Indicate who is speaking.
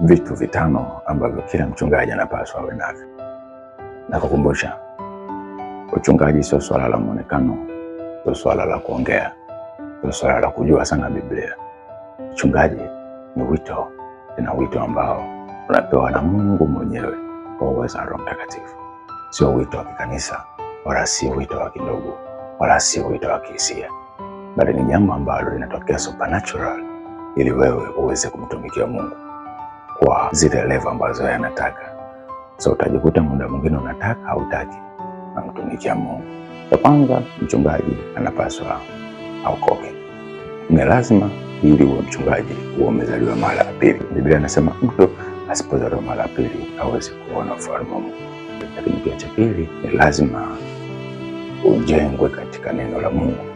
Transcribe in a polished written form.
Speaker 1: vitu vitano ambavyo kila mchungaji anapaswa awe navyo. Na kukumbusha, uchungaji sio swala la muonekano, sio swala la kuongea, sio swala la kujua sana Biblia. Uchungaji ni wito, na wito ambao unapewa na Mungu mwenyewe kwa uwezo wa Roho Mtakatifu. Sio wito wa kikanisa, wala si wito wa kidogo, wala si wito wa kihisia, bali ni jambo ambalo linatokea supernatural ili wewe uweze kumtumikia Mungu kwa zile level ambazo yeye anataka. So utajikuta muda mwingine unataka au hutaki kumtumikia Mungu. Kwa kwanza, mchungaji anapaswa aokoke. Ni lazima ili uwe mchungaji uwe umezaliwa mara ya pili. Biblia inasema mtu asipozaliwa mara ya pili hawezi kuona ufalme wa Mungu. Lakini pia cha pili, ni lazima ujengwe katika neno la Mungu.